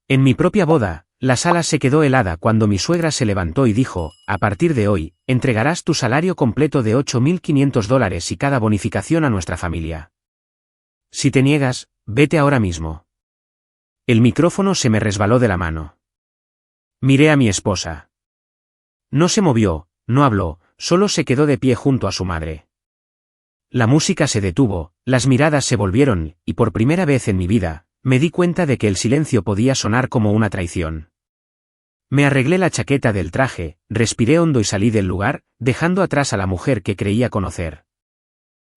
En mi propia boda, la sala se quedó helada cuando mi suegra se levantó y dijo, a partir de hoy, entregarás tu salario completo de $8.500 y cada bonificación a nuestra familia. Si te niegas, vete ahora mismo. El micrófono se me resbaló de la mano. Miré a mi esposa. No se movió, no habló, solo se quedó de pie junto a su madre. La música se detuvo, las miradas se volvieron, y por primera vez en mi vida, me di cuenta de que el silencio podía sonar como una traición. Me arreglé la chaqueta del traje, respiré hondo y salí del lugar, dejando atrás a la mujer que creía conocer.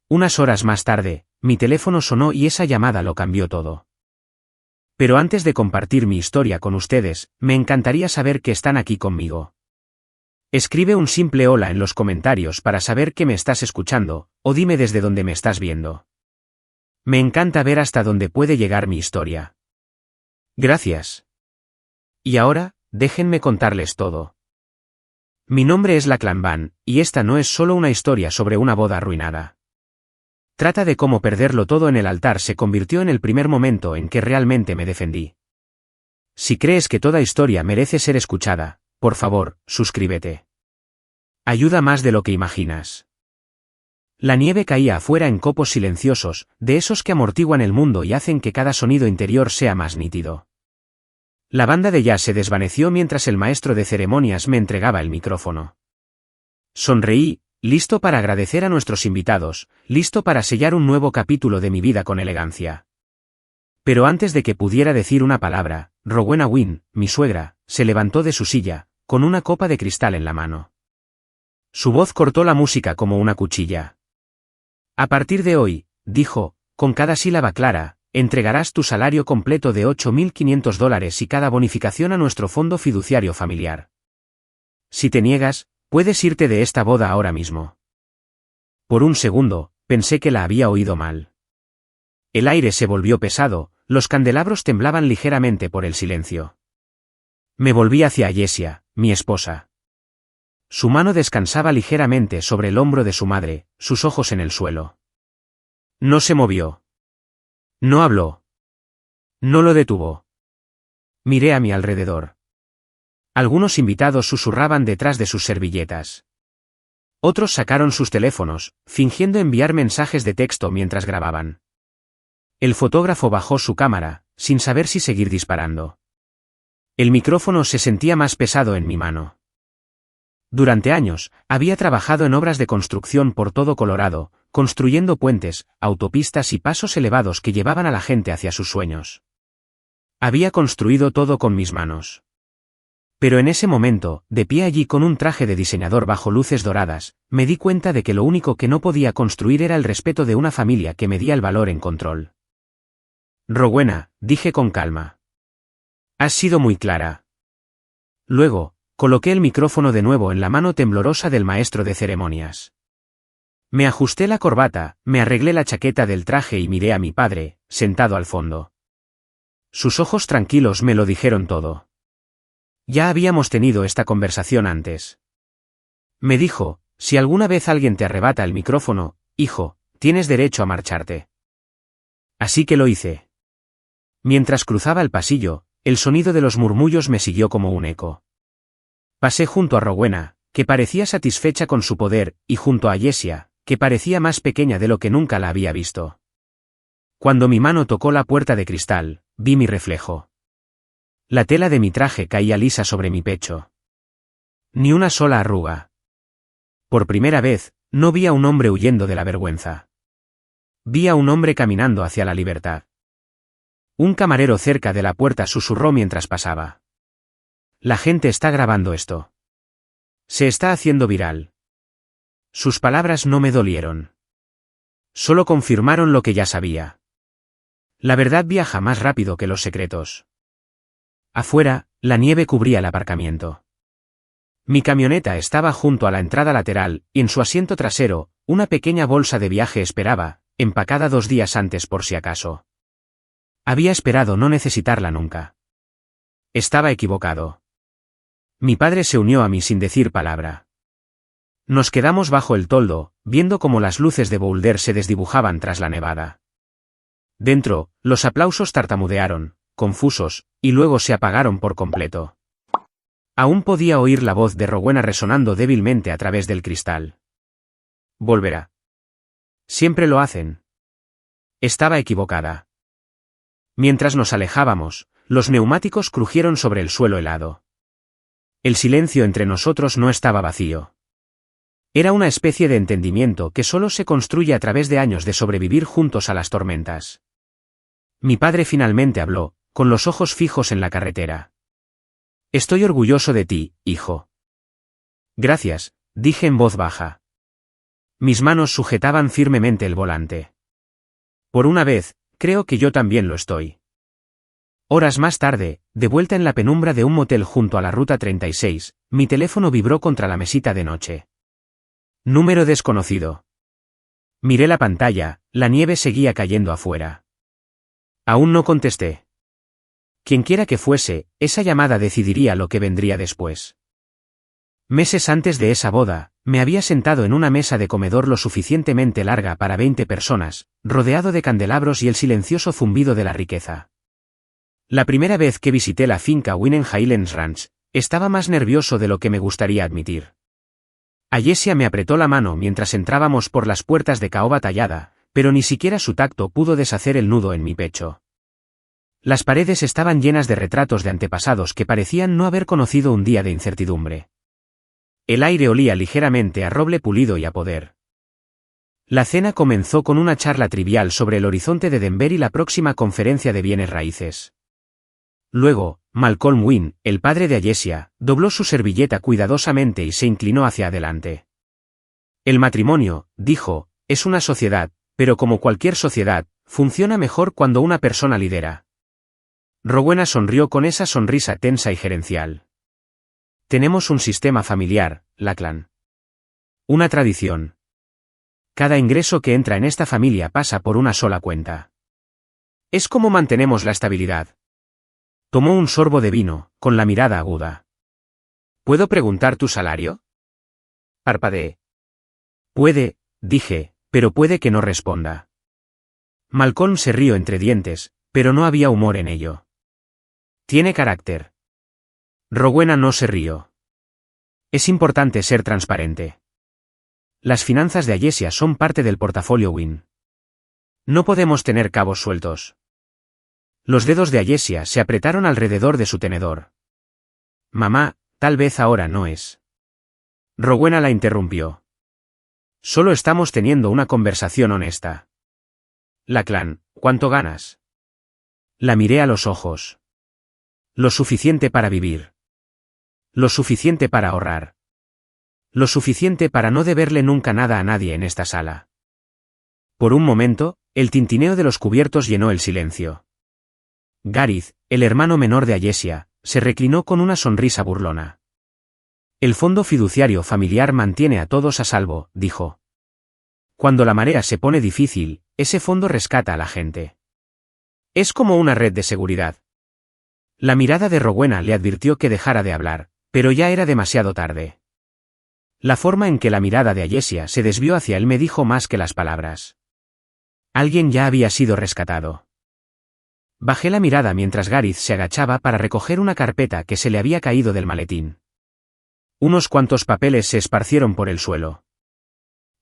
Unas horas más tarde, mi teléfono sonó y esa llamada lo cambió todo. Pero antes de compartir mi historia con ustedes, me encantaría saber que están aquí conmigo. Escribe un simple hola en los comentarios para saber que me estás escuchando, o dime desde dónde me estás viendo. Me encanta ver hasta dónde puede llegar mi historia. Gracias. Y ahora, déjenme contarles todo. Mi nombre es Lachlan Van, y esta no es solo una historia sobre una boda arruinada. Trata de cómo perderlo todo en el altar se convirtió en el primer momento en que realmente me defendí. Si crees que toda historia merece ser escuchada, por favor, suscríbete. Ayuda más de lo que imaginas. La nieve caía afuera en copos silenciosos, de esos que amortiguan el mundo y hacen que cada sonido interior sea más nítido. La banda de jazz se desvaneció mientras el maestro de ceremonias me entregaba el micrófono. Sonreí, listo para agradecer a nuestros invitados, listo para sellar un nuevo capítulo de mi vida con elegancia. Pero antes de que pudiera decir una palabra, Rowena Wynne, mi suegra, se levantó de su silla, con una copa de cristal en la mano. Su voz cortó la música como una cuchilla. A partir de hoy, dijo, con cada sílaba clara, entregarás tu salario completo de $8.500 y cada bonificación a nuestro fondo fiduciario familiar. Si te niegas, puedes irte de esta boda ahora mismo. Por un segundo, pensé que la había oído mal. El aire se volvió pesado, los candelabros temblaban ligeramente por el silencio. Me volví hacia Jessia, mi esposa. Su mano descansaba ligeramente sobre el hombro de su madre, sus ojos en el suelo. No se movió. No habló. No lo detuvo. Miré a mi alrededor. Algunos invitados susurraban detrás de sus servilletas. Otros sacaron sus teléfonos, fingiendo enviar mensajes de texto mientras grababan. El fotógrafo bajó su cámara, sin saber si seguir disparando. El micrófono se sentía más pesado en mi mano. Durante años, había trabajado en obras de construcción por todo Colorado, construyendo puentes, autopistas y pasos elevados que llevaban a la gente hacia sus sueños. Había construido todo con mis manos. Pero en ese momento, de pie allí con un traje de diseñador bajo luces doradas, me di cuenta de que lo único que no podía construir era el respeto de una familia que medía el valor en control. Rowena, dije con calma. Has sido muy clara. Luego, coloqué el micrófono de nuevo en la mano temblorosa del maestro de ceremonias. Me ajusté la corbata, me arreglé la chaqueta del traje y miré a mi padre, sentado al fondo. Sus ojos tranquilos me lo dijeron todo. Ya habíamos tenido esta conversación antes. Me dijo, si alguna vez alguien te arrebata el micrófono, hijo, tienes derecho a marcharte. Así que lo hice. Mientras cruzaba el pasillo, el sonido de los murmullos me siguió como un eco. Pasé junto a Rowena, que parecía satisfecha con su poder, y junto a Jessia, que parecía más pequeña de lo que nunca la había visto. Cuando mi mano tocó la puerta de cristal, vi mi reflejo. La tela de mi traje caía lisa sobre mi pecho. Ni una sola arruga. Por primera vez, no vi a un hombre huyendo de la vergüenza. Vi a un hombre caminando hacia la libertad. Un camarero cerca de la puerta susurró mientras pasaba. La gente está grabando esto. Se está haciendo viral. Sus palabras no me dolieron. Solo confirmaron lo que ya sabía. La verdad viaja más rápido que los secretos. Afuera, la nieve cubría el aparcamiento. Mi camioneta estaba junto a la entrada lateral, y en su asiento trasero, una pequeña bolsa de viaje esperaba, empacada 2 días antes por si acaso. Había esperado no necesitarla nunca. Estaba equivocado. Mi padre se unió a mí sin decir palabra. Nos quedamos bajo el toldo, viendo cómo las luces de Boulder se desdibujaban tras la nevada. Dentro, los aplausos tartamudearon, confusos, y luego se apagaron por completo. Aún podía oír la voz de Rowena resonando débilmente a través del cristal. Volverá. Siempre lo hacen. Estaba equivocada. Mientras nos alejábamos, los neumáticos crujieron sobre el suelo helado. El silencio entre nosotros no estaba vacío. Era una especie de entendimiento que solo se construye a través de años de sobrevivir juntos a las tormentas. Mi padre finalmente habló, con los ojos fijos en la carretera. Estoy orgulloso de ti, hijo. Gracias, dije en voz baja. Mis manos sujetaban firmemente el volante. Por una vez, creo que yo también lo estoy. Horas más tarde, de vuelta en la penumbra de un motel junto a la ruta 36, mi teléfono vibró contra la mesita de noche. Número desconocido. Miré la pantalla, la nieve seguía cayendo afuera. Aún no contesté. Quienquiera que fuese, esa llamada decidiría lo que vendría después. Meses antes de esa boda, me había sentado en una mesa de comedor lo suficientemente larga para 20 personas, rodeado de candelabros y el silencioso zumbido de la riqueza. La primera vez que visité la finca Wynn en Highlands Ranch, estaba más nervioso de lo que me gustaría admitir. Ayesia me apretó la mano mientras entrábamos por las puertas de caoba tallada, pero ni siquiera su tacto pudo deshacer el nudo en mi pecho. Las paredes estaban llenas de retratos de antepasados que parecían no haber conocido un día de incertidumbre. El aire olía ligeramente a roble pulido y a poder. La cena comenzó con una charla trivial sobre el horizonte de Denver y la próxima conferencia de bienes raíces. Luego, Malcolm Wynn, el padre de Ayesia, dobló su servilleta cuidadosamente y se inclinó hacia adelante. El matrimonio, dijo, es una sociedad, pero como cualquier sociedad, funciona mejor cuando una persona lidera. Rowena sonrió con esa sonrisa tensa y gerencial. Tenemos un sistema familiar, Lachlan. Una tradición. Cada ingreso que entra en esta familia pasa por una sola cuenta. Es como mantenemos la estabilidad. Tomó un sorbo de vino, con la mirada aguda. ¿Puedo preguntar tu salario? Parpadeé. Puede, dije, pero puede que no responda. Malcolm se rió entre dientes, pero no había humor en ello. Tiene carácter. Rowena no se rió. Es importante ser transparente. Las finanzas de Ayesia son parte del portafolio Wynn. No podemos tener cabos sueltos. Los dedos de Ayesia se apretaron alrededor de su tenedor. Mamá, tal vez ahora no es. Rowena la interrumpió. Solo estamos teniendo una conversación honesta. Lachlan, ¿cuánto ganas? La miré a los ojos. Lo suficiente para vivir. Lo suficiente para ahorrar. Lo suficiente para no deberle nunca nada a nadie en esta sala. Por un momento, el tintineo de los cubiertos llenó el silencio. Gareth, el hermano menor de Ayesia, se reclinó con una sonrisa burlona. El fondo fiduciario familiar mantiene a todos a salvo, dijo. Cuando la marea se pone difícil, ese fondo rescata a la gente. Es como una red de seguridad. La mirada de Rowena le advirtió que dejara de hablar, pero ya era demasiado tarde. La forma en que la mirada de Ayesia se desvió hacia él me dijo más que las palabras. Alguien ya había sido rescatado. Bajé la mirada mientras Gareth se agachaba para recoger una carpeta que se le había caído del maletín. Unos cuantos papeles se esparcieron por el suelo.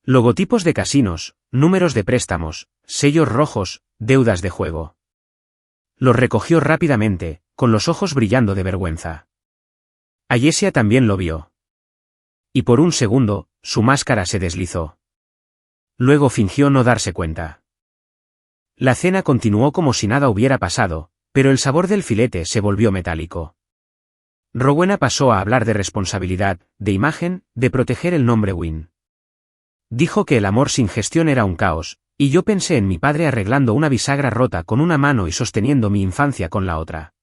Logotipos de casinos, números de préstamos, sellos rojos, deudas de juego. Los recogió rápidamente, con los ojos brillando de vergüenza. Ayesia también lo vio. Y por un segundo, su máscara se deslizó. Luego fingió no darse cuenta. La cena continuó como si nada hubiera pasado, pero el sabor del filete se volvió metálico. Rowena pasó a hablar de responsabilidad, de imagen, de proteger el nombre Wynn. Dijo que el amor sin gestión era un caos, y yo pensé en mi padre arreglando una bisagra rota con una mano y sosteniendo mi infancia con la otra.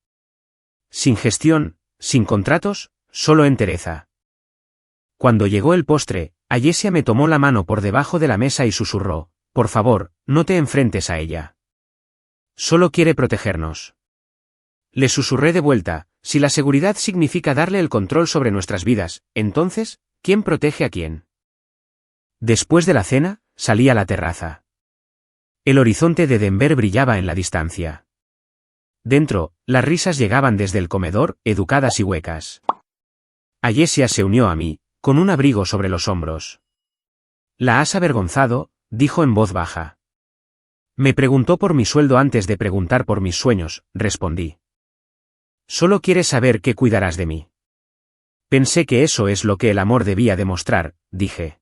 Sin gestión, sin contratos, solo entereza. Cuando llegó el postre, Ayesia me tomó la mano por debajo de la mesa y susurró, por favor, no te enfrentes a ella. Solo quiere protegernos. Le susurré de vuelta, si la seguridad significa darle el control sobre nuestras vidas, entonces, ¿quién protege a quién? Después de la cena, salí a la terraza. El horizonte de Denver brillaba en la distancia. Dentro, las risas llegaban desde el comedor, educadas y huecas. Ayesia se unió a mí, con un abrigo sobre los hombros. ¿La has avergonzado?, dijo en voz baja. Me preguntó por mi sueldo antes de preguntar por mis sueños, respondí. Solo quieres saber que cuidarás de mí. Pensé que eso es lo que el amor debía demostrar, dije.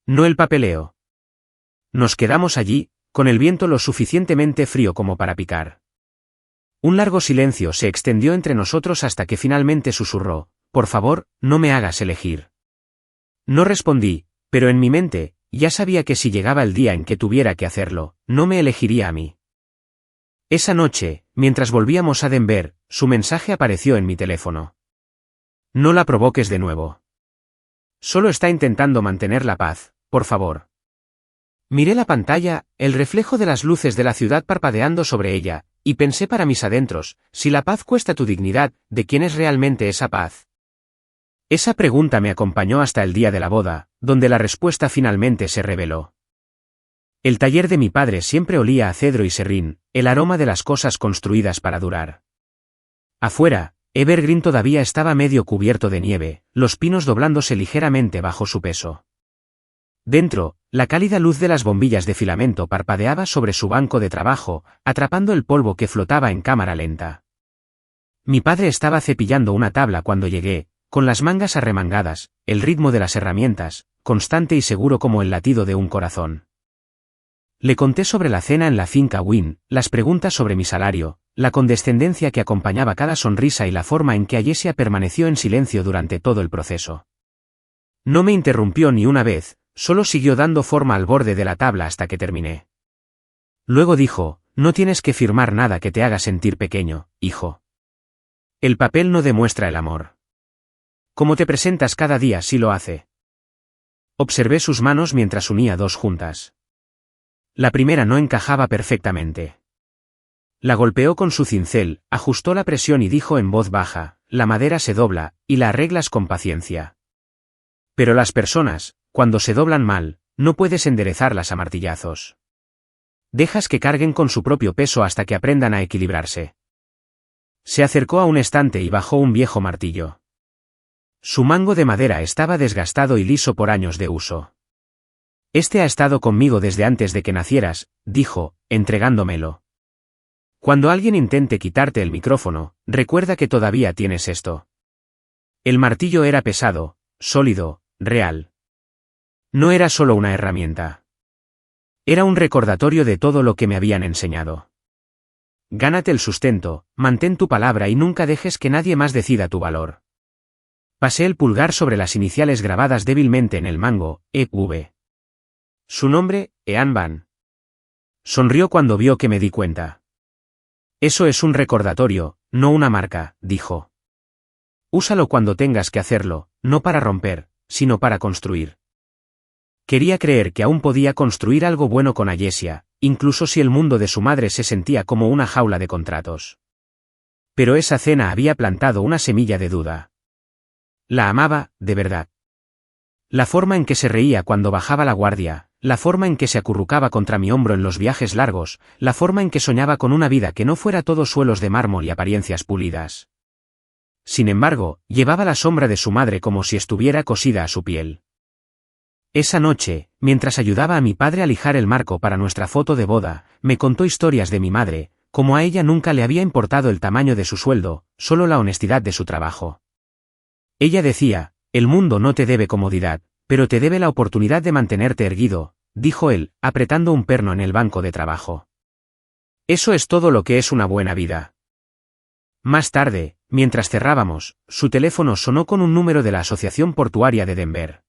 No el papeleo. Nos quedamos allí, con el viento lo suficientemente frío como para picar. Un largo silencio se extendió entre nosotros hasta que finalmente susurró, por favor, no me hagas elegir. No respondí, pero en mi mente, ya sabía que si llegaba el día en que tuviera que hacerlo, no me elegiría a mí. Esa noche, mientras volvíamos a Denver, su mensaje apareció en mi teléfono. No la provoques de nuevo. Solo está intentando mantener la paz, por favor. Miré la pantalla, el reflejo de las luces de la ciudad parpadeando sobre ella, y pensé para mis adentros, si la paz cuesta tu dignidad, ¿de quién es realmente esa paz? Esa pregunta me acompañó hasta el día de la boda, donde la respuesta finalmente se reveló. El taller de mi padre siempre olía a cedro y serrín, el aroma de las cosas construidas para durar. Afuera, Evergreen todavía estaba medio cubierto de nieve, los pinos doblándose ligeramente bajo su peso. Dentro, la cálida luz de las bombillas de filamento parpadeaba sobre su banco de trabajo, atrapando el polvo que flotaba en cámara lenta. Mi padre estaba cepillando una tabla cuando llegué, con las mangas arremangadas, el ritmo de las herramientas, constante y seguro como el latido de un corazón. Le conté sobre la cena en la finca Wynn, las preguntas sobre mi salario, la condescendencia que acompañaba cada sonrisa y la forma en que Ayesia permaneció en silencio durante todo el proceso. No me interrumpió ni una vez, solo siguió dando forma al borde de la tabla hasta que terminé. Luego dijo, no tienes que firmar nada que te haga sentir pequeño, hijo. El papel no demuestra el amor. Como te presentas cada día sí lo hace. Observé sus manos mientras unía dos juntas. La primera no encajaba perfectamente. La golpeó con su cincel, ajustó la presión y dijo en voz baja, la madera se dobla, y la arreglas con paciencia. Pero las personas, cuando se doblan mal, no puedes enderezarlas a martillazos. Dejas que carguen con su propio peso hasta que aprendan a equilibrarse. Se acercó a un estante y bajó un viejo martillo. Su mango de madera estaba desgastado y liso por años de uso. Este ha estado conmigo desde antes de que nacieras, dijo, entregándomelo. Cuando alguien intente quitarte el micrófono, recuerda que todavía tienes esto. El martillo era pesado, sólido, real. No era solo una herramienta. Era un recordatorio de todo lo que me habían enseñado. Gánate el sustento, mantén tu palabra y nunca dejes que nadie más decida tu valor. Pasé el pulgar sobre las iniciales grabadas débilmente en el mango, E.V. Su nombre, Ean Van. Sonrió cuando vio que me di cuenta. Eso es un recordatorio, no una marca, dijo. Úsalo cuando tengas que hacerlo, no para romper, sino para construir. Quería creer que aún podía construir algo bueno con Ayesia, incluso si el mundo de su madre se sentía como una jaula de contratos. Pero esa cena había plantado una semilla de duda. La amaba, de verdad. La forma en que se reía cuando bajaba la guardia, la forma en que se acurrucaba contra mi hombro en los viajes largos, la forma en que soñaba con una vida que no fuera todo suelos de mármol y apariencias pulidas. Sin embargo, llevaba la sombra de su madre como si estuviera cosida a su piel. Esa noche, mientras ayudaba a mi padre a lijar el marco para nuestra foto de boda, me contó historias de mi madre, como a ella nunca le había importado el tamaño de su sueldo, solo la honestidad de su trabajo. Ella decía, el mundo no te debe comodidad, pero te debe la oportunidad de mantenerte erguido, dijo él, apretando un perno en el banco de trabajo. Eso es todo lo que es una buena vida. Más tarde, mientras cerrábamos, su teléfono sonó con un número de la Asociación Portuaria de Denver.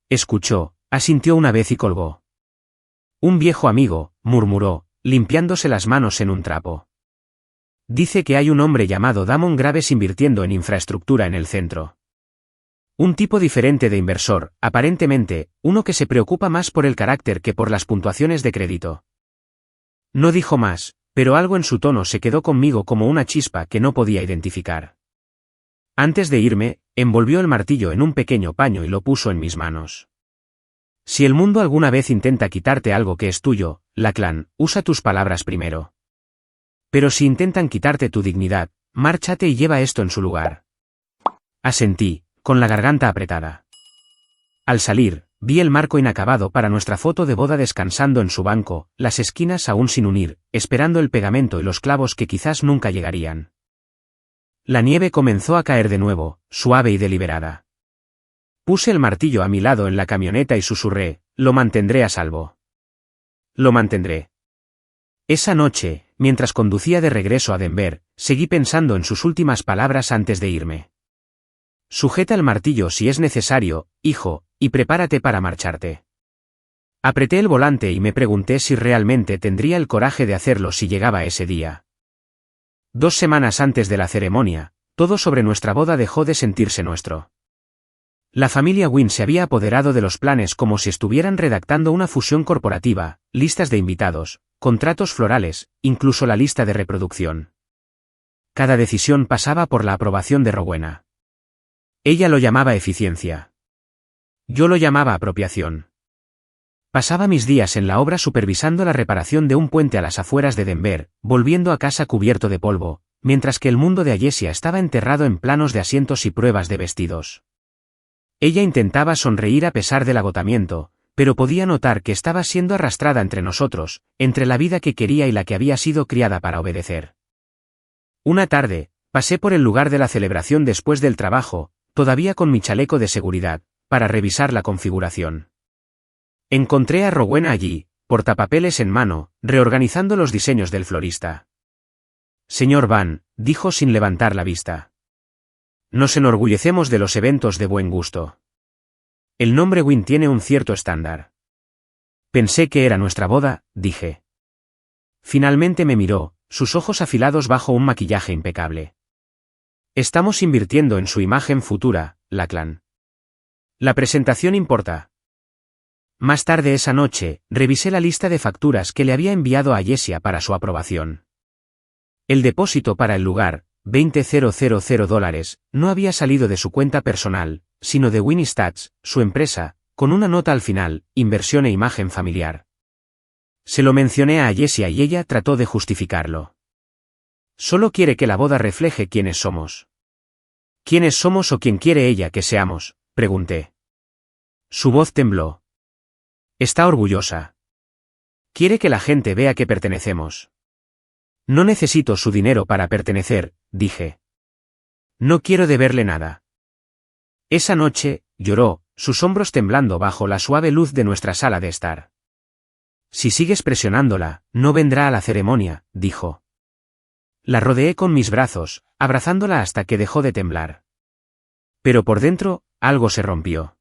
Escuchó, asintió una vez y colgó. Un viejo amigo, murmuró, limpiándose las manos en un trapo. Dice que hay un hombre llamado Damon Graves invirtiendo en infraestructura en el centro. Un tipo diferente de inversor, aparentemente, uno que se preocupa más por el carácter que por las puntuaciones de crédito. No dijo más, pero algo en su tono se quedó conmigo como una chispa que no podía identificar. Antes de irme, envolvió el martillo en un pequeño paño y lo puso en mis manos. Si el mundo alguna vez intenta quitarte algo que es tuyo, Lachlan, usa tus palabras primero. Pero si intentan quitarte tu dignidad, márchate y lleva esto en su lugar. Asentí, con la garganta apretada. Al salir, vi el marco inacabado para nuestra foto de boda descansando en su banco, las esquinas aún sin unir, esperando el pegamento y los clavos que quizás nunca llegarían. La nieve comenzó a caer de nuevo, suave y deliberada. Puse el martillo a mi lado en la camioneta y susurré, lo mantendré a salvo. Lo mantendré. Esa noche, mientras conducía de regreso a Denver, seguí pensando en sus últimas palabras antes de irme. Sujeta el martillo si es necesario, hijo, y prepárate para marcharte. Apreté el volante y me pregunté si realmente tendría el coraje de hacerlo si llegaba ese día. 2 semanas antes de la ceremonia, todo sobre nuestra boda dejó de sentirse nuestro. La familia Wynn se había apoderado de los planes como si estuvieran redactando una fusión corporativa, listas de invitados, contratos florales, incluso la lista de reproducción. Cada decisión pasaba por la aprobación de Rowena. Ella lo llamaba eficiencia. Yo lo llamaba apropiación. Pasaba mis días en la obra supervisando la reparación de un puente a las afueras de Denver, volviendo a casa cubierto de polvo, mientras que el mundo de Ayesia estaba enterrado en planos de asientos y pruebas de vestidos. Ella intentaba sonreír a pesar del agotamiento, pero podía notar que estaba siendo arrastrada entre nosotros, entre la vida que quería y la que había sido criada para obedecer. Una tarde, pasé por el lugar de la celebración después del trabajo, todavía con mi chaleco de seguridad, para revisar la configuración. Encontré a Rowena allí, portapapeles en mano, reorganizando los diseños del florista. Señor Van, dijo sin levantar la vista. Nos enorgullecemos de los eventos de buen gusto. El nombre Wynn tiene un cierto estándar. Pensé que era nuestra boda, dije. Finalmente me miró, sus ojos afilados bajo un maquillaje impecable. Estamos invirtiendo en su imagen futura, Lachlan. La presentación importa. Más tarde esa noche, revisé la lista de facturas que le había enviado a Ayesia para su aprobación. El depósito para el lugar, $20,000, no había salido de su cuenta personal, sino de Wynn Stats, su empresa, con una nota al final, inversión e imagen familiar. Se lo mencioné a Ayesia y ella trató de justificarlo. Solo quiere que la boda refleje quiénes somos. ¿Quiénes somos o quién quiere ella que seamos?, pregunté. Su voz tembló. Está orgullosa. Quiere que la gente vea que pertenecemos. No necesito su dinero para pertenecer, dije. No quiero deberle nada. Esa noche, lloró, sus hombros temblando bajo la suave luz de nuestra sala de estar. Si sigues presionándola, no vendrá a la ceremonia, dijo. La rodeé con mis brazos, abrazándola hasta que dejó de temblar. Pero por dentro, algo se rompió.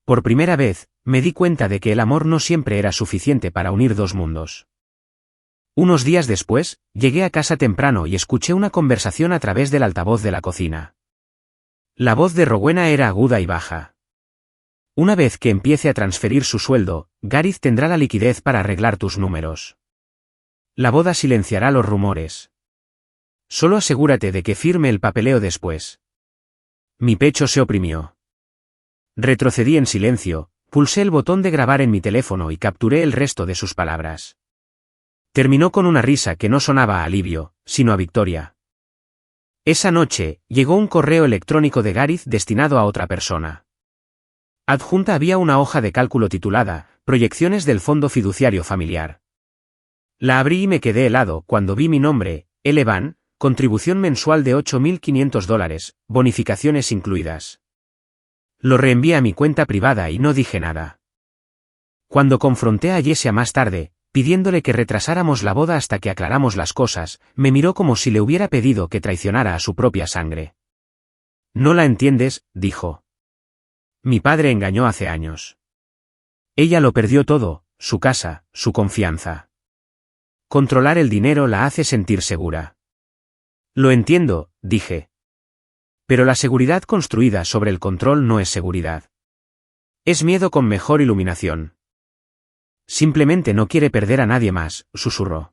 Por primera vez, me di cuenta de que el amor no siempre era suficiente para unir dos mundos. Unos días después, llegué a casa temprano y escuché una conversación a través del altavoz de la cocina. La voz de Rowena era aguda y baja. Una vez que empiece a transferir su sueldo, Gareth tendrá la liquidez para arreglar tus números. La boda silenciará los rumores. Solo asegúrate de que firme el papeleo después. Mi pecho se oprimió. Retrocedí en silencio, pulsé el botón de grabar en mi teléfono y capturé el resto de sus palabras. Terminó con una risa que no sonaba a alivio, sino a victoria. Esa noche, llegó un correo electrónico de Gareth destinado a otra persona. Adjunta había una hoja de cálculo titulada, Proyecciones del Fondo Fiduciario Familiar. La abrí y me quedé helado cuando vi mi nombre, L. Van, contribución mensual de $8,500, bonificaciones incluidas. Lo reenvié a mi cuenta privada y no dije nada. Cuando confronté a Ayesia más tarde, pidiéndole que retrasáramos la boda hasta que aclaramos las cosas, me miró como si le hubiera pedido que traicionara a su propia sangre. No la entiendes, dijo. Mi padre engañó hace años. Ella lo perdió todo, su casa, su confianza. Controlar el dinero la hace sentir segura. Lo entiendo, dije. Pero la seguridad construida sobre el control no es seguridad. Es miedo con mejor iluminación. Simplemente no quiere perder a nadie más, susurró.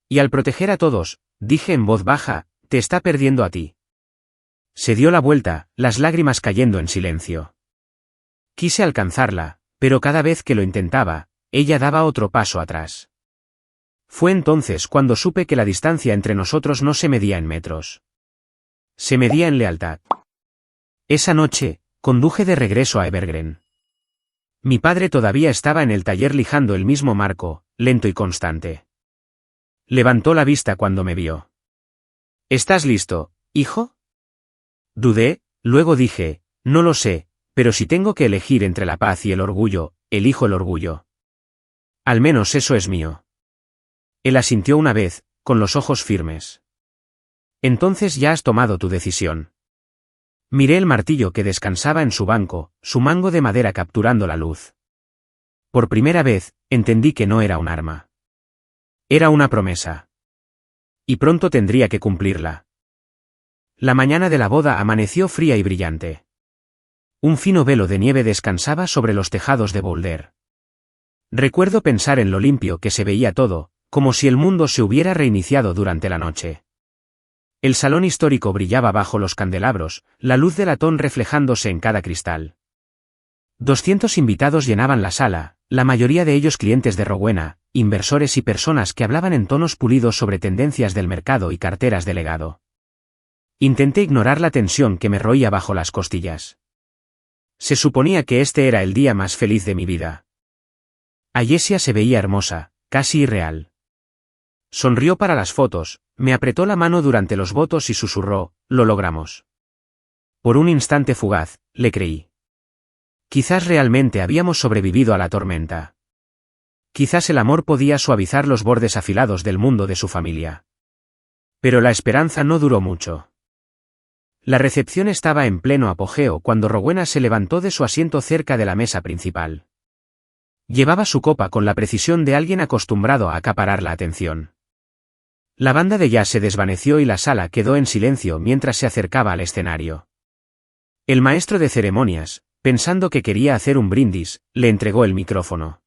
Y al proteger a todos, dije en voz baja, te está perdiendo a ti. Se dio la vuelta, las lágrimas cayendo en silencio. Quise alcanzarla, pero cada vez que lo intentaba, ella daba otro paso atrás. Fue entonces cuando supe que la distancia entre nosotros no se medía en metros. Se medía en lealtad. Esa noche, conduje de regreso a Evergreen. Mi padre todavía estaba en el taller lijando el mismo marco, lento y constante. Levantó la vista cuando me vio. ¿Estás listo, hijo? Dudé, luego dije, no lo sé, pero si tengo que elegir entre la paz y el orgullo, elijo el orgullo. Al menos eso es mío. Él asintió una vez, con los ojos firmes. Entonces ya has tomado tu decisión. Miré el martillo que descansaba en su banco, su mango de madera capturando la luz. Por primera vez, entendí que no era un arma. Era una promesa. Y pronto tendría que cumplirla. La mañana de la boda amaneció fría y brillante. Un fino velo de nieve descansaba sobre los tejados de Boulder. Recuerdo pensar en lo limpio que se veía todo, como si el mundo se hubiera reiniciado durante la noche. El salón histórico brillaba bajo los candelabros, la luz de latón reflejándose en cada cristal. 200 invitados llenaban la sala, la mayoría de ellos clientes de Rowena, inversores y personas que hablaban en tonos pulidos sobre tendencias del mercado y carteras de legado. Intenté ignorar la tensión que me roía bajo las costillas. Se suponía que este era el día más feliz de mi vida. Ayesia se veía hermosa, casi irreal. Sonrió para las fotos, me apretó la mano durante los votos y susurró, lo logramos. Por un instante fugaz, le creí. Quizás realmente habíamos sobrevivido a la tormenta. Quizás el amor podía suavizar los bordes afilados del mundo de su familia. Pero la esperanza no duró mucho. La recepción estaba en pleno apogeo cuando Rowena se levantó de su asiento cerca de la mesa principal. Llevaba su copa con la precisión de alguien acostumbrado a acaparar la atención. La banda de jazz se desvaneció y la sala quedó en silencio mientras se acercaba al escenario. El maestro de ceremonias, pensando que quería hacer un brindis, le entregó el micrófono.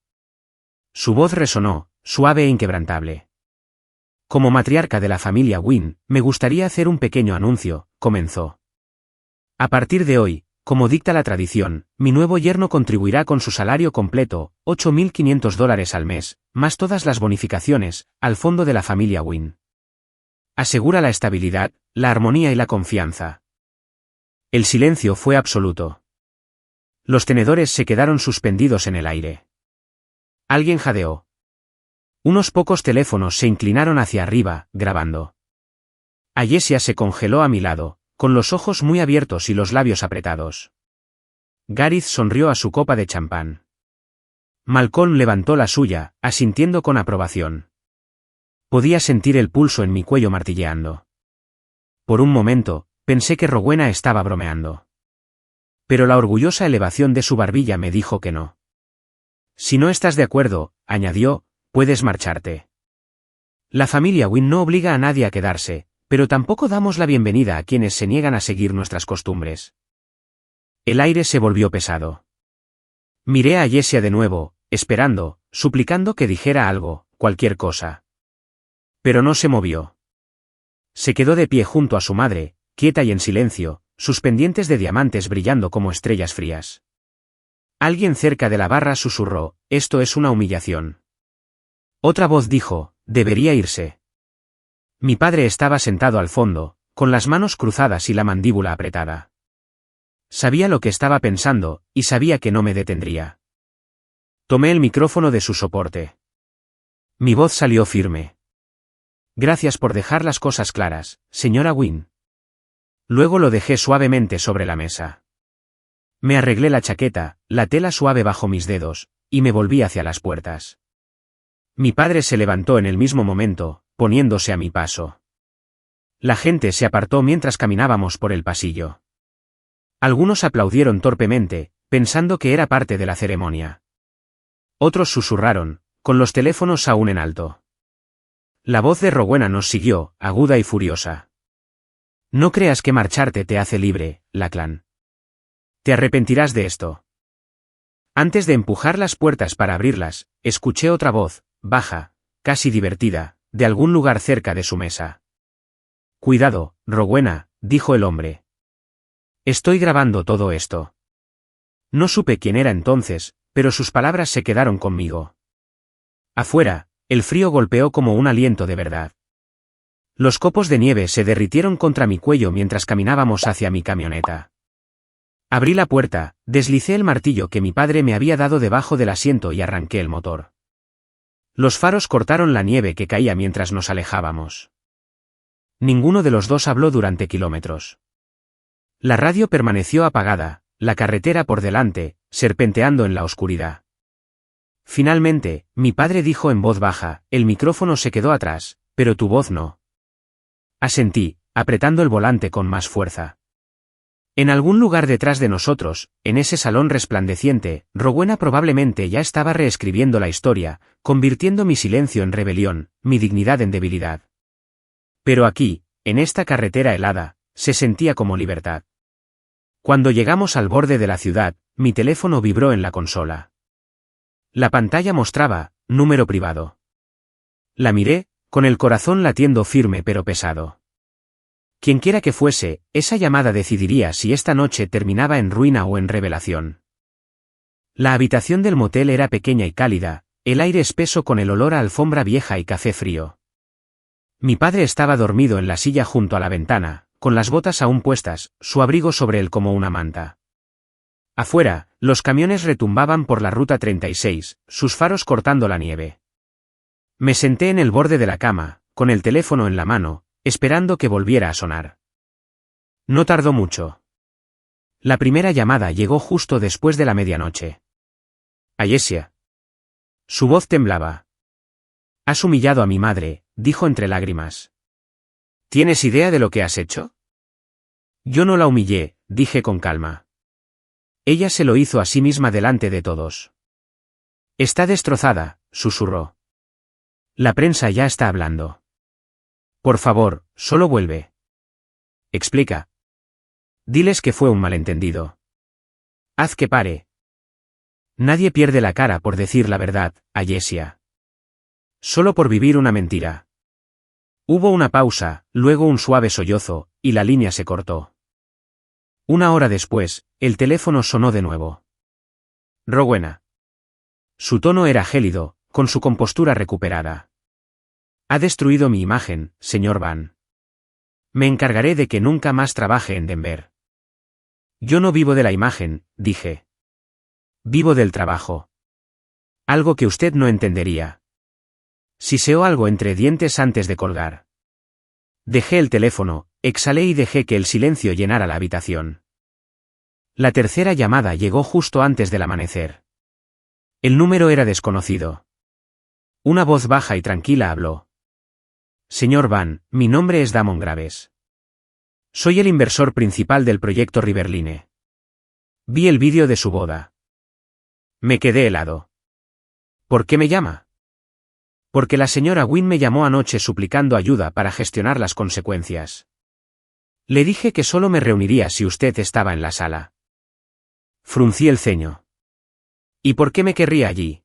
Su voz resonó, suave e inquebrantable. Como matriarca de la familia Wynn, me gustaría hacer un pequeño anuncio, comenzó. A partir de hoy, como dicta la tradición, mi nuevo yerno contribuirá con su salario completo, $8.500 al mes, más todas las bonificaciones, al fondo de la familia Wynn. Asegura la estabilidad, la armonía y la confianza. El silencio fue absoluto. Los tenedores se quedaron suspendidos en el aire. Alguien jadeó. Unos pocos teléfonos se inclinaron hacia arriba, grabando. Ayesia se congeló a mi lado, con los ojos muy abiertos y los labios apretados. Gareth sonrió a su copa de champán. Malcolm levantó la suya, asintiendo con aprobación. Podía sentir el pulso en mi cuello martilleando. Por un momento, pensé que Rowena estaba bromeando. Pero la orgullosa elevación de su barbilla me dijo que no. Si no estás de acuerdo, añadió, puedes marcharte. La familia Wynn no obliga a nadie a quedarse, pero tampoco damos la bienvenida a quienes se niegan a seguir nuestras costumbres. El aire se volvió pesado. Miré a Ayesia de nuevo, esperando, suplicando que dijera algo, cualquier cosa. Pero no se movió. Se quedó de pie junto a su madre, quieta y en silencio, sus pendientes de diamantes brillando como estrellas frías. Alguien cerca de la barra susurró, esto es una humillación. Otra voz dijo, debería irse. Mi padre estaba sentado al fondo, con las manos cruzadas y la mandíbula apretada. Sabía lo que estaba pensando, y sabía que no me detendría. Tomé el micrófono de su soporte. Mi voz salió firme. Gracias por dejar las cosas claras, señora Wynn. Luego lo dejé suavemente sobre la mesa. Me arreglé la chaqueta, la tela suave bajo mis dedos, y me volví hacia las puertas. Mi padre se levantó en el mismo momento, poniéndose a mi paso. La gente se apartó mientras caminábamos por el pasillo. Algunos aplaudieron torpemente, pensando que era parte de la ceremonia. Otros susurraron, con los teléfonos aún en alto. La voz de Rowena nos siguió, aguda y furiosa. No creas que marcharte te hace libre, Lachlan. Te arrepentirás de esto. Antes de empujar las puertas para abrirlas, escuché otra voz, baja, casi divertida, de algún lugar cerca de su mesa. Cuidado, Rowena, dijo el hombre. Estoy grabando todo esto. No supe quién era entonces, pero sus palabras se quedaron conmigo. Afuera, El frío golpeó como un aliento de verdad. Los copos de nieve se derritieron contra mi cuello mientras caminábamos hacia mi camioneta. Abrí la puerta, deslicé el martillo que mi padre me había dado debajo del asiento y arranqué el motor. Los faros cortaron la nieve que caía mientras nos alejábamos. Ninguno de los dos habló durante kilómetros. La radio permaneció apagada, la carretera por delante, serpenteando en la oscuridad. Finalmente, mi padre dijo en voz baja, el micrófono se quedó atrás, pero tu voz no. Asentí, apretando el volante con más fuerza. En algún lugar detrás de nosotros, en ese salón resplandeciente, Rowena probablemente ya estaba reescribiendo la historia, convirtiendo mi silencio en rebelión, mi dignidad en debilidad. Pero aquí, en esta carretera helada, se sentía como libertad. Cuando llegamos al borde de la ciudad, mi teléfono vibró en la consola. La pantalla mostraba, número privado. La miré, con el corazón latiendo firme pero pesado. Quienquiera que fuese, esa llamada decidiría si esta noche terminaba en ruina o en revelación. La habitación del motel era pequeña y cálida, el aire espeso con el olor a alfombra vieja y café frío. Mi padre estaba dormido en la silla junto a la ventana, con las botas aún puestas, su abrigo sobre él como una manta. Afuera, los camiones retumbaban por la ruta 36, sus faros cortando la nieve. Me senté en el borde de la cama, con el teléfono en la mano, esperando que volviera a sonar. No tardó mucho. La primera llamada llegó justo después de la medianoche. Ayesia. Su voz temblaba. Has humillado a mi madre, dijo entre lágrimas. ¿Tienes idea de lo que has hecho? Yo no la humillé, dije con calma. Ella se lo hizo a sí misma delante de todos. Está destrozada, susurró. La prensa ya está hablando. Por favor, solo vuelve. Explica. Diles que fue un malentendido. Haz que pare. Nadie pierde la cara por decir la verdad, Ayesia. Solo por vivir una mentira. Hubo una pausa, luego un suave sollozo, y la línea se cortó. Una hora después, el teléfono sonó de nuevo. Rowena. Su tono era gélido, con su compostura recuperada. Ha destruido mi imagen, señor Van. Me encargaré de que nunca más trabaje en Denver. Yo no vivo de la imagen, dije. Vivo del trabajo. Algo que usted no entendería. Siseó algo entre dientes antes de colgar. Dejé el teléfono, exhalé y dejé que el silencio llenara la habitación. La tercera llamada llegó justo antes del amanecer. El número era desconocido. Una voz baja y tranquila habló. Señor Van, mi nombre es Damon Graves. Soy el inversor principal del proyecto Riverline. Vi el vídeo de su boda. Me quedé helado. ¿Por qué me llama? Porque la señora Wynn me llamó anoche suplicando ayuda para gestionar las consecuencias. Le dije que solo me reuniría si usted estaba en la sala. Fruncí el ceño. ¿Y por qué me querría allí?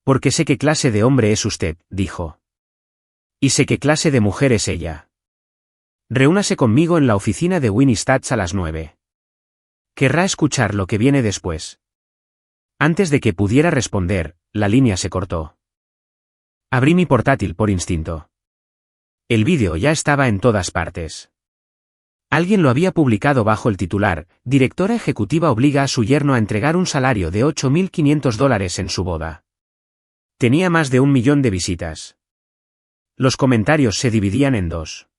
Porque sé qué clase de hombre es usted, dijo. Y sé qué clase de mujer es ella. Reúnase conmigo en la oficina de Winnie Stats a las 9. Querrá escuchar lo que viene después. Antes de que pudiera responder, la línea se cortó. Abrí mi portátil por instinto. El vídeo ya estaba en todas partes. Alguien lo había publicado bajo el titular, Directora ejecutiva obliga a su yerno a entregar un salario de $8.500 en su boda. Tenía más de 1 millón de visitas. Los comentarios se dividían en dos.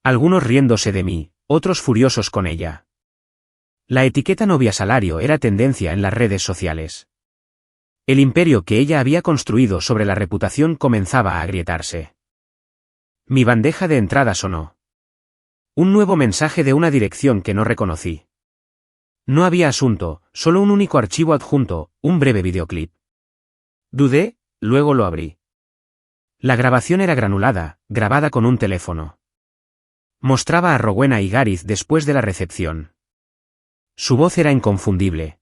Algunos riéndose de mí, otros furiosos con ella. La etiqueta novia salario era tendencia en las redes sociales. El imperio que ella había construido sobre la reputación comenzaba a agrietarse. Mi bandeja de entrada sonó. Un nuevo mensaje de una dirección que no reconocí. No había asunto, solo un único archivo adjunto, un breve videoclip. Dudé, luego lo abrí. La grabación era granulada, grabada con un teléfono. Mostraba a Rowena y Gareth después de la recepción. Su voz era inconfundible.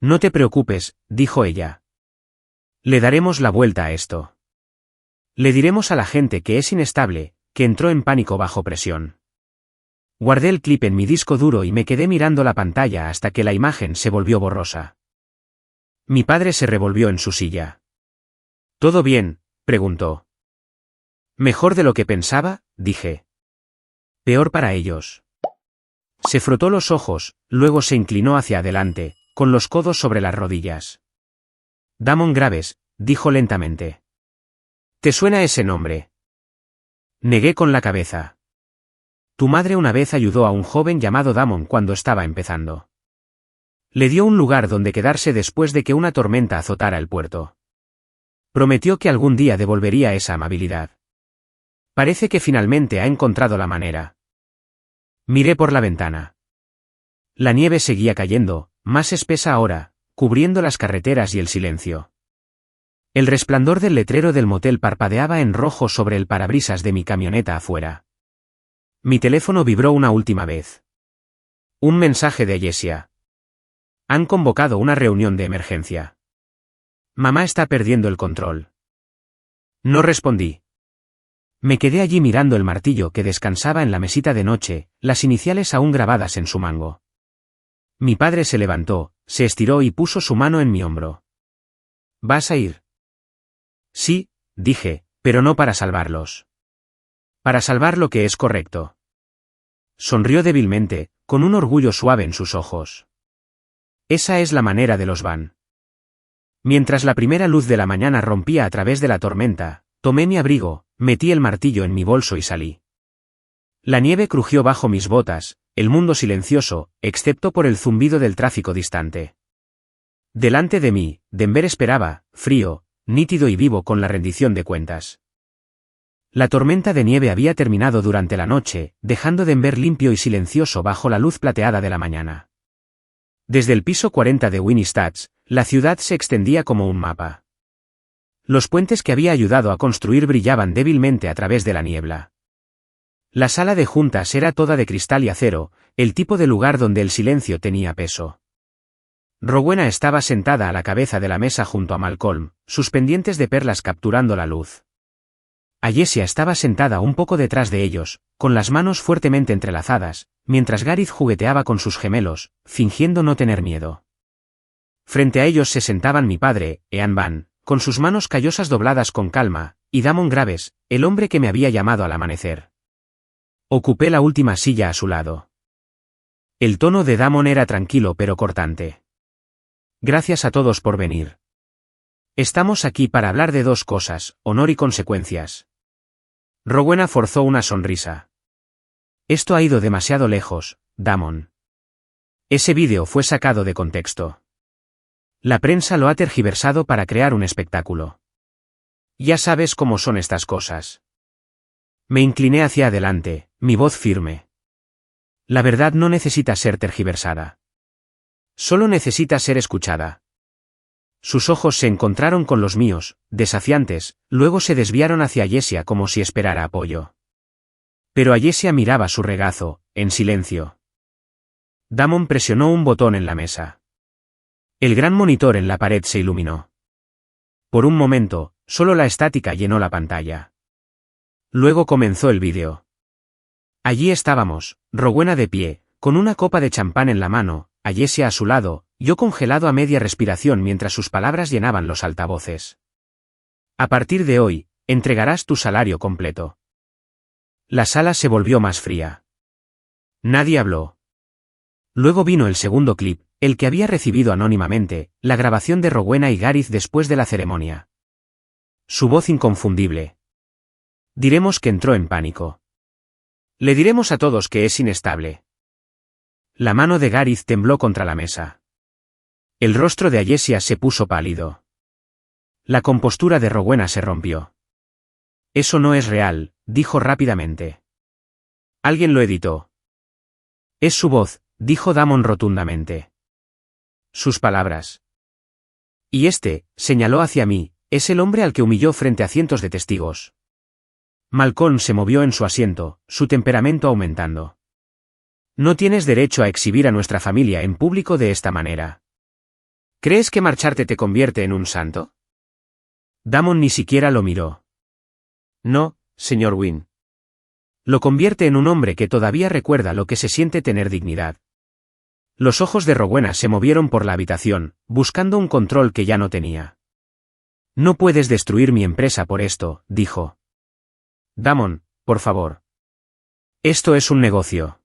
No te preocupes, dijo ella. Le daremos la vuelta a esto. Le diremos a la gente que es inestable, que entró en pánico bajo presión. Guardé el clip en mi disco duro y me quedé mirando la pantalla hasta que la imagen se volvió borrosa. Mi padre se revolvió en su silla. ¿Todo bien?, preguntó. Mejor de lo que pensaba, dije. Peor para ellos. Se frotó los ojos, luego se inclinó hacia adelante, con los codos sobre las rodillas. Damon Graves, dijo lentamente. ¿Te suena ese nombre? Negué con la cabeza. Tu madre una vez ayudó a un joven llamado Damon cuando estaba empezando. Le dio un lugar donde quedarse después de que una tormenta azotara el puerto. Prometió que algún día devolvería esa amabilidad. Parece que finalmente ha encontrado la manera. Miré por la ventana. La nieve seguía cayendo, más espesa ahora, cubriendo las carreteras y el silencio. El resplandor del letrero del motel parpadeaba en rojo sobre el parabrisas de mi camioneta afuera. Mi teléfono vibró una última vez. Un mensaje de Jessia. Han convocado una reunión de emergencia. Mamá está perdiendo el control. No respondí. Me quedé allí mirando el martillo que descansaba en la mesita de noche, las iniciales aún grabadas en su mango. Mi padre se levantó, se estiró y puso su mano en mi hombro. ¿Vas a ir? Sí, dije, pero no para salvarlos. Para salvar lo que es correcto. Sonrió débilmente, con un orgullo suave en sus ojos. Esa es la manera de los Van. Mientras la primera luz de la mañana rompía a través de la tormenta, tomé mi abrigo, metí el martillo en mi bolso y salí. La nieve crujió bajo mis botas, el mundo silencioso, excepto por el zumbido del tráfico distante. Delante de mí, Denver esperaba, frío, nítido y vivo con la rendición de cuentas. La tormenta de nieve había terminado durante la noche, dejando Denver limpio y silencioso bajo la luz plateada de la mañana. Desde el piso 40 de Winnie Stats, la ciudad se extendía como un mapa. Los puentes que había ayudado a construir brillaban débilmente a través de la niebla. La sala de juntas era toda de cristal y acero, el tipo de lugar donde el silencio tenía peso. Rowena estaba sentada a la cabeza de la mesa junto a Malcolm, sus pendientes de perlas capturando la luz. Jessia estaba sentada un poco detrás de ellos, con las manos fuertemente entrelazadas, mientras Gareth jugueteaba con sus gemelos, fingiendo no tener miedo. Frente a ellos se sentaban mi padre, Ean Van, con sus manos callosas dobladas con calma, y Damon Graves, el hombre que me había llamado al amanecer. Ocupé la última silla a su lado. El tono de Damon era tranquilo pero cortante. Gracias a todos por venir. Estamos aquí para hablar de dos cosas, honor y consecuencias. Rowena forzó una sonrisa. Esto ha ido demasiado lejos, Damon. Ese vídeo fue sacado de contexto. La prensa lo ha tergiversado para crear un espectáculo. Ya sabes cómo son estas cosas. Me incliné hacia adelante, mi voz firme. La verdad no necesita ser tergiversada. Solo necesita ser escuchada. Sus ojos se encontraron con los míos, desafiantes, luego se desviaron hacia Jessia como si esperara apoyo. Pero Jessia miraba su regazo, en silencio. Damon presionó un botón en la mesa. El gran monitor en la pared se iluminó. Por un momento, solo la estática llenó la pantalla. Luego comenzó el vídeo. Allí estábamos, Rowena de pie, con una copa de champán en la mano, Jessia a su lado, yo congelado a media respiración mientras sus palabras llenaban los altavoces. A partir de hoy, entregarás tu salario completo. La sala se volvió más fría. Nadie habló. Luego vino el segundo clip, el que había recibido anónimamente, la grabación de Rowena y Gareth después de la ceremonia. Su voz inconfundible. Diremos que entró en pánico. Le diremos a todos que es inestable. La mano de Gareth tembló contra la mesa. El rostro de Jessia se puso pálido. La compostura de Rowena se rompió. Eso no es real, dijo rápidamente. Alguien lo editó. Es su voz, dijo Damon rotundamente. Sus palabras. Y señaló hacia mí, es el hombre al que humilló frente a cientos de testigos. Malcolm se movió en su asiento, su temperamento aumentando. No tienes derecho a exhibir a nuestra familia en público de esta manera. ¿Crees que marcharte te convierte en un santo? Damon ni siquiera lo miró. No, señor Wynne. Lo convierte en un hombre que todavía recuerda lo que se siente tener dignidad. Los ojos de Rowena se movieron por la habitación, buscando un control que ya no tenía. No puedes destruir mi empresa por esto, dijo. Damon, por favor. Esto es un negocio.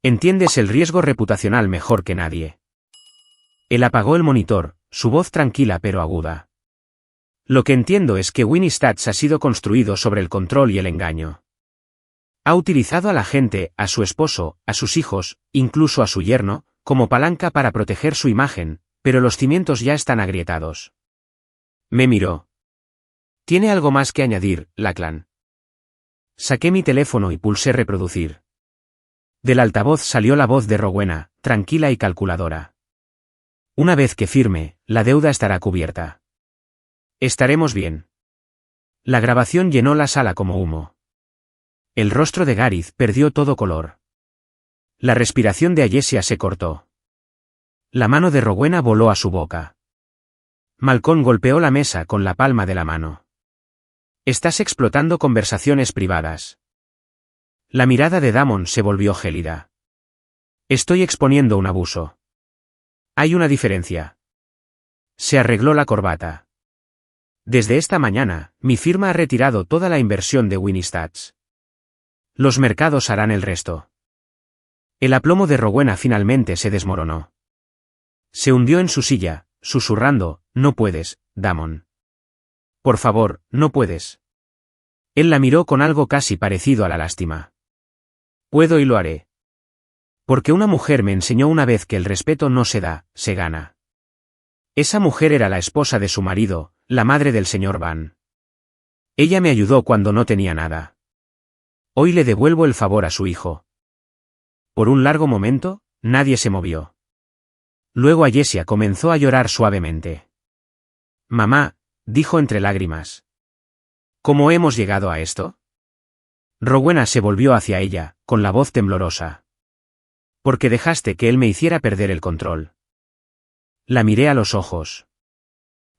Entiendes el riesgo reputacional mejor que nadie. Él apagó el monitor, su voz tranquila pero aguda. Lo que entiendo es que Winnie Stats ha sido construido sobre el control y el engaño. Ha utilizado a la gente, a su esposo, a sus hijos, incluso a su yerno, como palanca para proteger su imagen, pero los cimientos ya están agrietados. Me miró. ¿Tiene algo más que añadir, Lachlan? Saqué mi teléfono y pulsé reproducir. Del altavoz salió la voz de Rowena, tranquila y calculadora. Una vez que firme, la deuda estará cubierta. Estaremos bien. La grabación llenó la sala como humo. El rostro de Gareth perdió todo color. La respiración de Ayesia se cortó. La mano de Rowena voló a su boca. Malcolm golpeó la mesa con la palma de la mano. Estás explotando conversaciones privadas. La mirada de Damon se volvió gélida. Estoy exponiendo un abuso. Hay una diferencia. Se arregló la corbata. Desde esta mañana, mi firma ha retirado toda la inversión de Winnie Stats. Los mercados harán el resto. El aplomo de Rowena finalmente se desmoronó. Se hundió en su silla, susurrando, no puedes, Damon. Por favor, no puedes. Él la miró con algo casi parecido a la lástima. Puedo y lo haré. Porque una mujer me enseñó una vez que el respeto no se da, se gana. Esa mujer era la esposa de su marido, la madre del señor Van. Ella me ayudó cuando no tenía nada. Hoy le devuelvo el favor a su hijo. Por un largo momento, nadie se movió. Luego Ayesia comenzó a llorar suavemente. Mamá, dijo entre lágrimas. ¿Cómo hemos llegado a esto? Rowena se volvió hacia ella, con la voz temblorosa. Porque dejaste que él me hiciera perder el control. La miré a los ojos.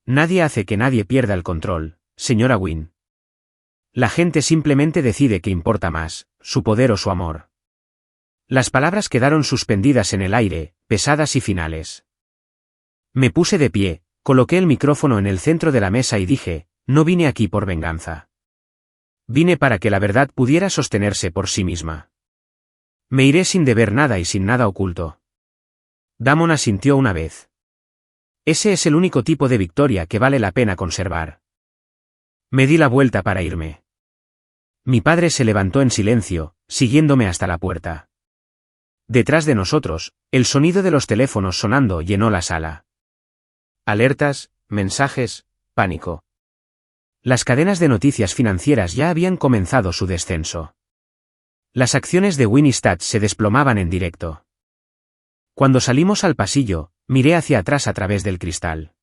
Nadie hace que nadie pierda el control, señora Wynne. La gente simplemente decide qué importa más, su poder o su amor. Las palabras quedaron suspendidas en el aire, pesadas y finales. Me puse de pie, coloqué el micrófono en el centro de la mesa y dije, no vine aquí por venganza. Vine para que la verdad pudiera sostenerse por sí misma. Me iré sin deber nada y sin nada oculto. Damon asintió una vez. Ese es el único tipo de victoria que vale la pena conservar. Me di la vuelta para irme. Mi padre se levantó en silencio, siguiéndome hasta la puerta. Detrás de nosotros, el sonido de los teléfonos sonando llenó la sala. Alertas, mensajes, pánico. Las cadenas de noticias financieras ya habían comenzado su descenso. Las acciones de Winnie Stats se desplomaban en directo. Cuando salimos al pasillo, miré hacia atrás a través del cristal.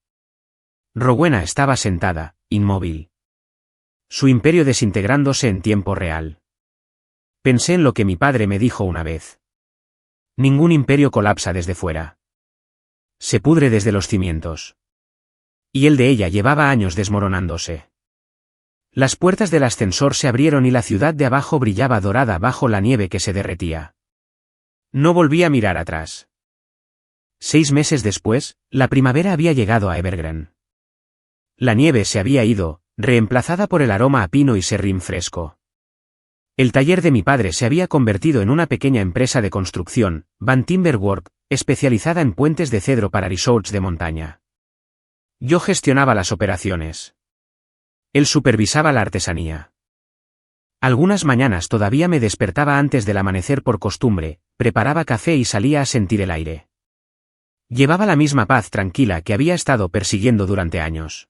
Rowena estaba sentada, inmóvil. Su imperio desintegrándose en tiempo real. Pensé en lo que mi padre me dijo una vez. Ningún imperio colapsa desde fuera. Se pudre desde los cimientos. Y el de ella llevaba años desmoronándose. Las puertas del ascensor se abrieron y la ciudad de abajo brillaba dorada bajo la nieve que se derretía. No volví a mirar atrás. 6 meses después, la primavera había llegado a Evergreen. La nieve se había ido, reemplazada por el aroma a pino y serrín fresco. El taller de mi padre se había convertido en una pequeña empresa de construcción, Van Timber Work, especializada en puentes de cedro para resorts de montaña. Yo gestionaba las operaciones. Él supervisaba la artesanía. Algunas mañanas todavía me despertaba antes del amanecer por costumbre, preparaba café y salía a sentir el aire. Llevaba la misma paz tranquila que había estado persiguiendo durante años.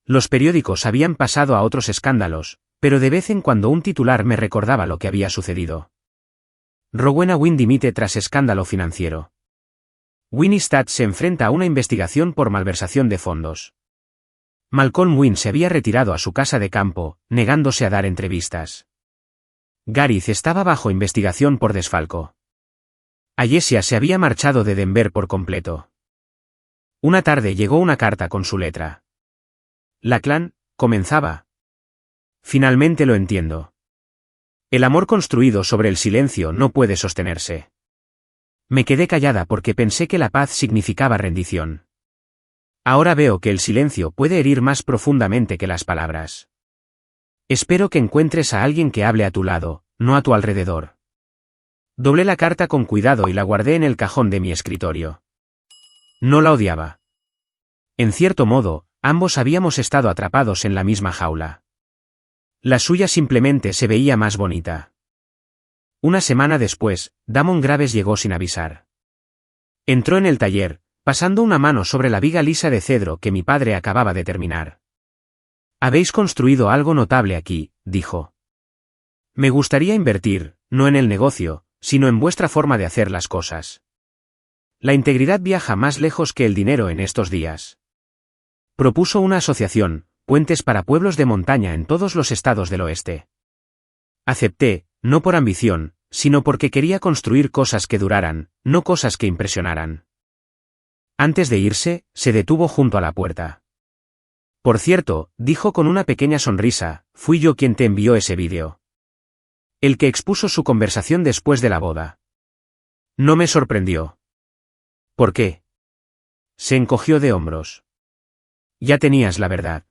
Los periódicos habían pasado a otros escándalos, pero de vez en cuando un titular me recordaba lo que había sucedido. Rowena Wynne dimite tras escándalo financiero. Winnie Stats se enfrenta a una investigación por malversación de fondos. Malcolm Wynne se había retirado a su casa de campo, negándose a dar entrevistas. Gareth estaba bajo investigación por desfalco. Ayesia se había marchado de Denver por completo. Una tarde llegó una carta con su letra. Lachlan, comenzaba. Finalmente lo entiendo. El amor construido sobre el silencio no puede sostenerse. Me quedé callada porque pensé que la paz significaba rendición. Ahora veo que el silencio puede herir más profundamente que las palabras. Espero que encuentres a alguien que hable a tu lado, no a tu alrededor. Doblé la carta con cuidado y la guardé en el cajón de mi escritorio. No la odiaba. En cierto modo, ambos habíamos estado atrapados en la misma jaula. La suya simplemente se veía más bonita. Una semana después, Damon Graves llegó sin avisar. Entró en el taller, pasando una mano sobre la viga lisa de cedro que mi padre acababa de terminar. Habéis construido algo notable aquí, dijo. Me gustaría invertir, no en el negocio, sino en vuestra forma de hacer las cosas. La integridad viaja más lejos que el dinero en estos días. Propuso una asociación, Puentes para Pueblos de Montaña en todos los estados del oeste. Acepté, no por ambición, sino porque quería construir cosas que duraran, no cosas que impresionaran. Antes de irse, se detuvo junto a la puerta. Por cierto, dijo con una pequeña sonrisa, fui yo quien te envió ese vídeo. El que expuso su conversación después de la boda. No me sorprendió. ¿Por qué? Se encogió de hombros. Ya tenías la verdad.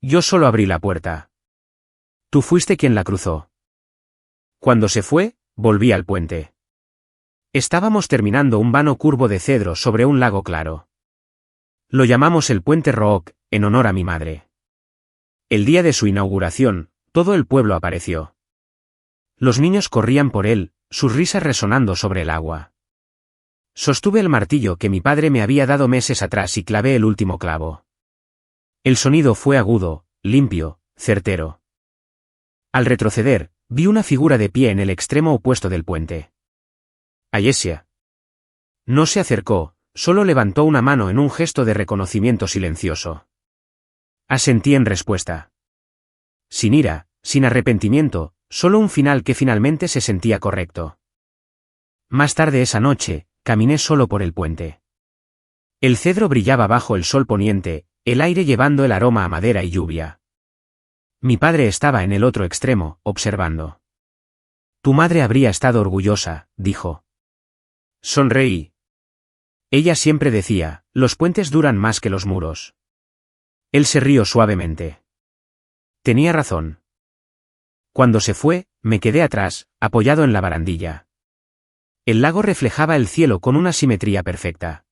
Yo solo abrí la puerta. Tú fuiste quien la cruzó. Cuando se fue, volví al puente. Estábamos terminando un vano curvo de cedro sobre un lago claro. Lo llamamos el Puente Rook, en honor a mi madre. El día de su inauguración, todo el pueblo apareció. Los niños corrían por él, sus risas resonando sobre el agua. Sostuve el martillo que mi padre me había dado meses atrás y clavé el último clavo. El sonido fue agudo, limpio, certero. Al retroceder, vi una figura de pie en el extremo opuesto del puente. Ayesia. No se acercó, solo levantó una mano en un gesto de reconocimiento silencioso. Asentí en respuesta. Sin ira, sin arrepentimiento, solo un final que finalmente se sentía correcto. Más tarde esa noche, caminé solo por el puente. El cedro brillaba bajo el sol poniente, el aire llevando el aroma a madera y lluvia. Mi padre estaba en el otro extremo, observando. Tu madre habría estado orgullosa, dijo. Sonreí. Ella siempre decía, los puentes duran más que los muros. Él se rió suavemente. Tenía razón. Cuando se fue, me quedé atrás, apoyado en la barandilla. El lago reflejaba el cielo con una simetría perfecta.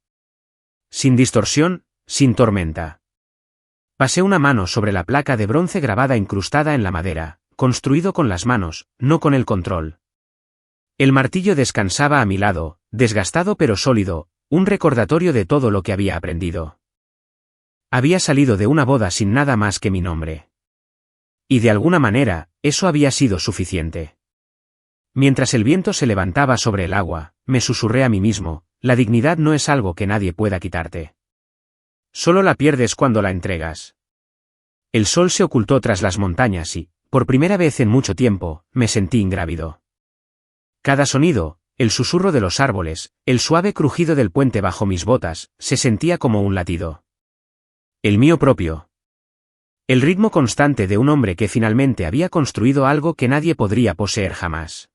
Sin distorsión, sin tormenta. Pasé una mano sobre la placa de bronce grabada incrustada en la madera, construido con las manos, no con el control. El martillo descansaba a mi lado, desgastado pero sólido, un recordatorio de todo lo que había aprendido. Había salido de una boda sin nada más que mi nombre. Y de alguna manera, eso había sido suficiente. Mientras el viento se levantaba sobre el agua, me susurré a mí mismo, la dignidad no es algo que nadie pueda quitarte. Solo la pierdes cuando la entregas. El sol se ocultó tras las montañas y, por primera vez en mucho tiempo, me sentí ingrávido. Cada sonido, el susurro de los árboles, el suave crujido del puente bajo mis botas, se sentía como un latido. El mío propio. El ritmo constante de un hombre que finalmente había construido algo que nadie podría poseer jamás.